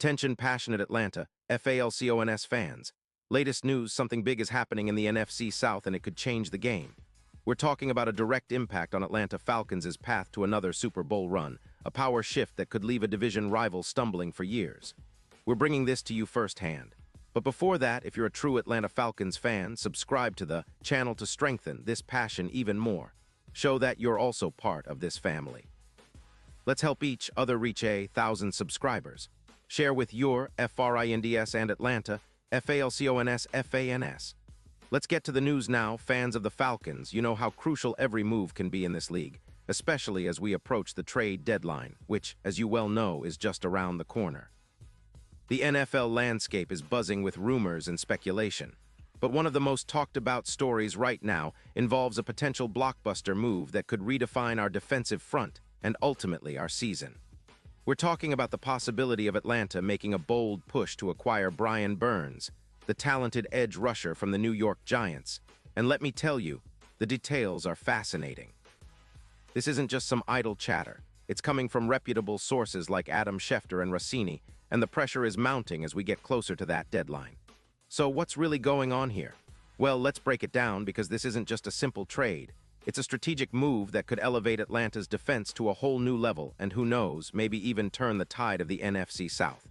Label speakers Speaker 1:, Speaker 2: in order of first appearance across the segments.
Speaker 1: Attention passionate Atlanta, Falcons fans. Latest news, something big is happening in the NFC South and it could change the game. We're talking about a direct impact on Atlanta Falcons' path to another Super Bowl run, a power shift that could leave a division rival stumbling for years. We're bringing this to you firsthand. But before that, if you're a true Atlanta Falcons fan, subscribe to the channel to strengthen this passion even more. Show that you're also part of this family. Let's help each other reach 1,000 subscribers. Share with your FRINDS and Atlanta, FALCONS, FANS. Let's get to the news now, fans of the Falcons. You know how crucial every move can be in this league, especially as we approach the trade deadline, which, as you well know, is just around the corner. The NFL landscape is buzzing with rumors and speculation, but one of the most talked about stories right now involves a potential blockbuster move that could redefine our defensive front and ultimately our season. We're talking about the possibility of Atlanta making a bold push to acquire Brian Burns, the talented edge rusher from the New York Giants. And let me tell you, the details are fascinating. This isn't just some idle chatter. It's coming from reputable sources like Adam Schefter and Rossini, and the pressure is mounting as we get closer to that deadline. So what's really going on here? Well, let's break it down because this isn't just a simple trade. It's a strategic move that could elevate Atlanta's defense to a whole new level and who knows, maybe even turn the tide of the NFC South.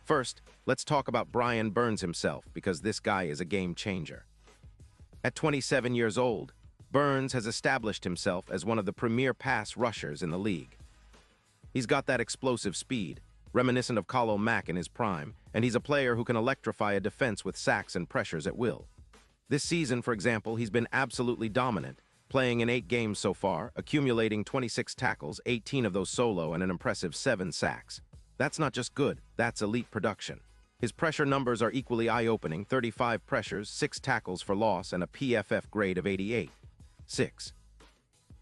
Speaker 1: First, let's talk about Brian Burns himself because this guy is a game changer. At 27 years old, Burns has established himself as one of the premier pass rushers in the league. He's got that explosive speed, reminiscent of Khalil Mack in his prime, and he's a player who can electrify a defense with sacks and pressures at will. This season, for example, he's been absolutely dominant, playing in 8 games so far, accumulating 26 tackles, 18 of those solo, and an impressive 7 sacks. That's not just good, that's elite production. His pressure numbers are equally eye-opening, 35 pressures, 6 tackles for loss, and a PFF grade of 88.6.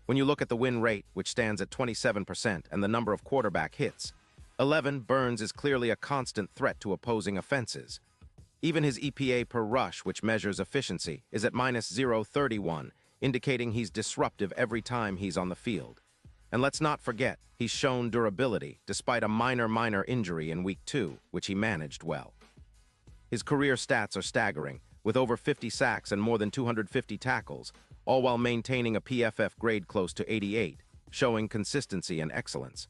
Speaker 1: When you look at the win rate, which stands at 27%, and the number of quarterback hits, 11, Burns is clearly a constant threat to opposing offenses. Even his EPA per rush, which measures efficiency, is at -0.31, indicating he's disruptive every time he's on the field. And let's not forget, he's shown durability, despite a minor injury in Week 2, which he managed well. His career stats are staggering, with over 50 sacks and more than 250 tackles, all while maintaining a PFF grade close to 88, showing consistency and excellence.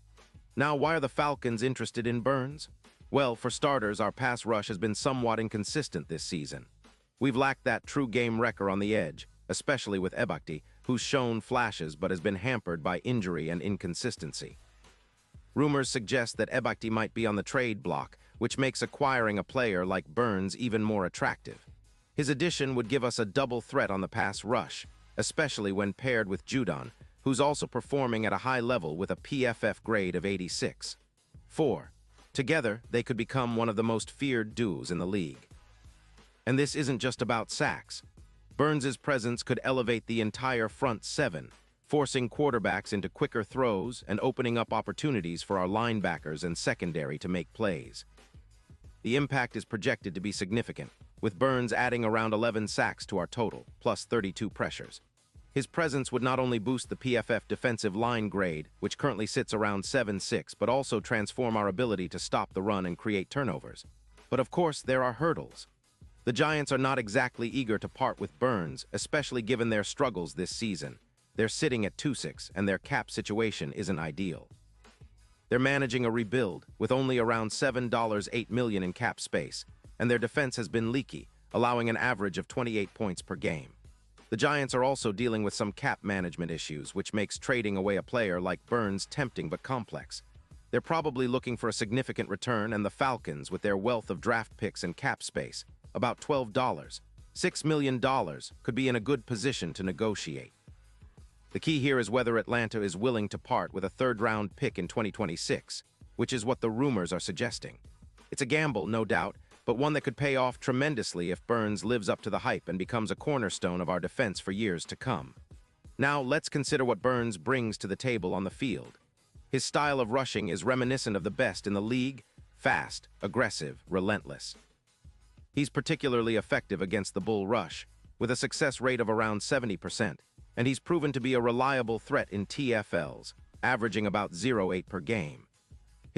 Speaker 1: Now, why are the Falcons interested in Burns? Well, for starters, our pass rush has been somewhat inconsistent this season. We've lacked that true game wrecker on the edge, especially with Ebakti, who's shown flashes but has been hampered by injury and inconsistency. Rumors suggest that Ebakti might be on the trade block, which makes acquiring a player like Burns even more attractive. His addition would give us a double threat on the pass rush, especially when paired with Judon, who's also performing at a high level with a PFF grade of 86.4. Together, they could become one of the most feared duos in the league. And this isn't just about sacks. Burns' presence could elevate the entire front 7, forcing quarterbacks into quicker throws and opening up opportunities for our linebackers and secondary to make plays. The impact is projected to be significant, with Burns adding around 11 sacks to our total, plus 32 pressures. His presence would not only boost the PFF defensive line grade, which currently sits around 7.6, but also transform our ability to stop the run and create turnovers. But of course, there are hurdles. The Giants are not exactly eager to part with Burns, especially given their struggles this season. They're sitting at 2.6, and their cap situation isn't ideal. They're managing a rebuild, with only around $7.8 million in cap space, and their defense has been leaky, allowing an average of 28 points per game. The Giants are also dealing with some cap management issues, which makes trading away a player like Burns tempting but complex. They're probably looking for a significant return, and the Falcons, with their wealth of draft picks and cap space, about $6 million, could be in a good position to negotiate. The key here is whether Atlanta is willing to part with a third-round pick in 2026, which is what the rumors are suggesting. It's a gamble, no doubt, but one that could pay off tremendously if Burns lives up to the hype and becomes a cornerstone of our defense for years to come. Now, let's consider what Burns brings to the table on the field. His style of rushing is reminiscent of the best in the league: fast, aggressive, relentless. He's particularly effective against the bull rush, with a success rate of around 70%, and he's proven to be a reliable threat in TFLs, averaging about 0.8 per game.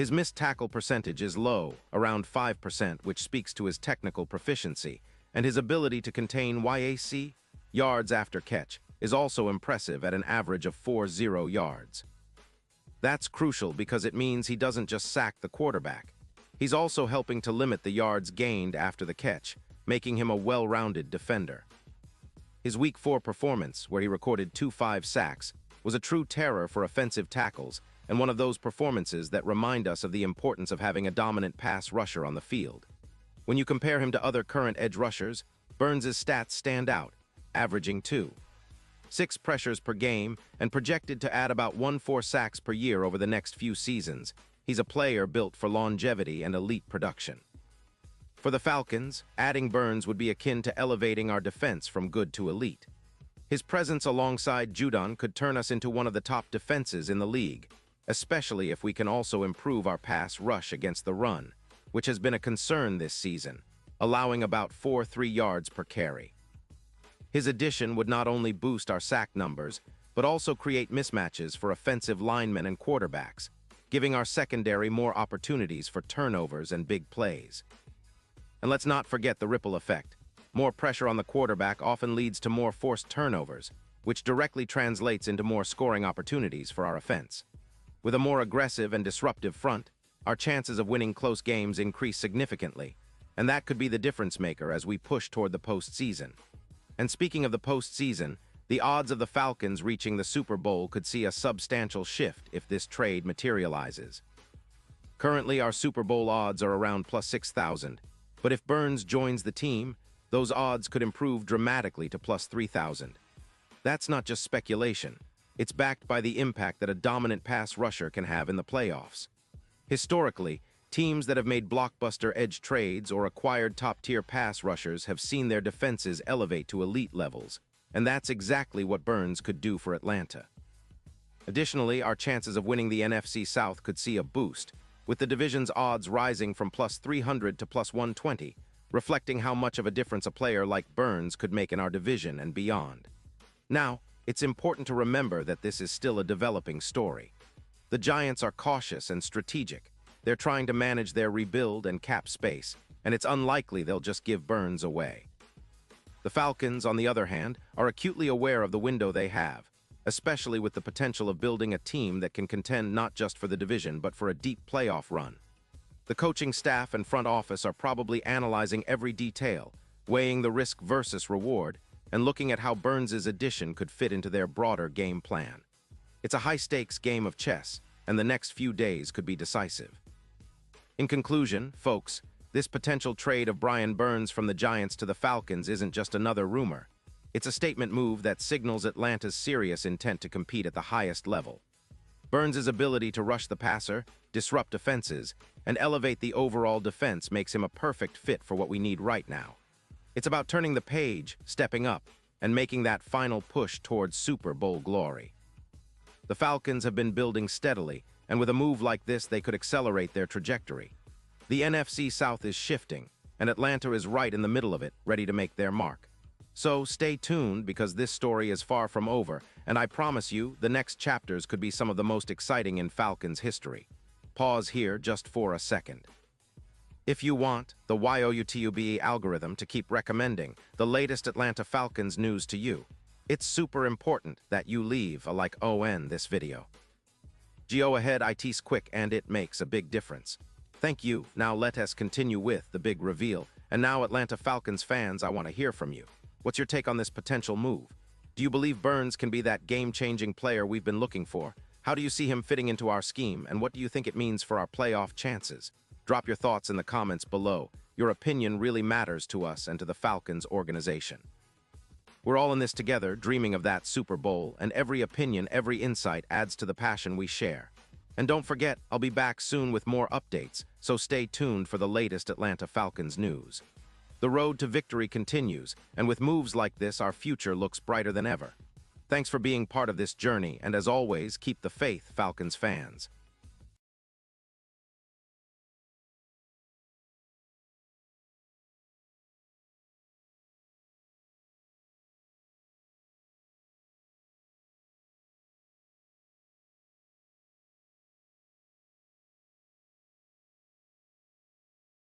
Speaker 1: His missed tackle percentage is low, around 5%, which speaks to his technical proficiency, and his ability to contain YAC, yards after catch, is also impressive at an average of 40 yards. That's crucial because it means he doesn't just sack the quarterback. He's also helping to limit the yards gained after the catch, making him a well-rounded defender. His Week 4 performance, where he recorded 2 sacks, was a true terror for offensive tackles and one of those performances that remind us of the importance of having a dominant pass rusher on the field. When you compare him to other current edge rushers, Burns' stats stand out, averaging 2.6 pressures per game and projected to add about 1.4 sacks per year over the next few seasons. He's a player built for longevity and elite production. For the Falcons, adding Burns would be akin to elevating our defense from good to elite. His presence alongside Judon could turn us into one of the top defenses in the league, especially if we can also improve our pass rush against the run, which has been a concern this season, allowing about 4.3 yards per carry. His addition would not only boost our sack numbers, but also create mismatches for offensive linemen and quarterbacks, giving our secondary more opportunities for turnovers and big plays. And let's not forget the ripple effect. More pressure on the quarterback often leads to more forced turnovers, which directly translates into more scoring opportunities for our offense. With a more aggressive and disruptive front, our chances of winning close games increase significantly, and that could be the difference maker as we push toward the postseason. And speaking of the postseason, the odds of the Falcons reaching the Super Bowl could see a substantial shift if this trade materializes. Currently, our Super Bowl odds are around plus 6,000, but if Burns joins the team, those odds could improve dramatically to plus 3,000. That's not just speculation. It's backed by the impact that a dominant pass rusher can have in the playoffs. Historically, teams that have made blockbuster edge trades or acquired top-tier pass rushers have seen their defenses elevate to elite levels, and that's exactly what Burns could do for Atlanta. Additionally, our chances of winning the NFC South could see a boost, with the division's odds rising from plus 300 to plus 120, reflecting how much of a difference a player like Burns could make in our division and beyond. Now, it's important to remember that this is still a developing story. The Giants are cautious and strategic. They're trying to manage their rebuild and cap space, and it's unlikely they'll just give Burns away. The Falcons, on the other hand, are acutely aware of the window they have, especially with the potential of building a team that can contend not just for the division but for a deep playoff run. The coaching staff and front office are probably analyzing every detail, weighing the risk versus reward, and looking at how Burns' addition could fit into their broader game plan. It's a high-stakes game of chess, and the next few days could be decisive. In conclusion, folks, this potential trade of Brian Burns from the Giants to the Falcons isn't just another rumor. It's a statement move that signals Atlanta's serious intent to compete at the highest level. Burns' ability to rush the passer, disrupt defenses, and elevate the overall defense makes him a perfect fit for what we need right now. It's about turning the page, stepping up, and making that final push towards Super Bowl glory. The Falcons have been building steadily, and with a move like this, they could accelerate their trajectory. The NFC South is shifting, and Atlanta is right in the middle of it, ready to make their mark. So stay tuned because this story is far from over, and I promise you, the next chapters could be some of the most exciting in Falcons history. Pause here just for a second. If you want the YouTube algorithm to keep recommending the latest Atlanta Falcons news to you, it's super important that you leave a like on this video. Go ahead, it's quick and it makes a big difference. Thank you. Now let us continue with the big reveal. And now, Atlanta Falcons fans, I want to hear from you. What's your take on this potential move? Do you believe Burns can be that game-changing player we've been looking for? How do you see him fitting into our scheme, and what do you think it means for our playoff chances? Drop your thoughts in the comments below. Your opinion really matters to us and to the Falcons organization. We're all in this together, dreaming of that Super Bowl, and every opinion, every insight adds to the passion we share. And don't forget, I'll be back soon with more updates, so stay tuned for the latest Atlanta Falcons news. The road to victory continues, and with moves like this, our future looks brighter than ever. Thanks for being part of this journey, and as always, keep the faith, Falcons fans.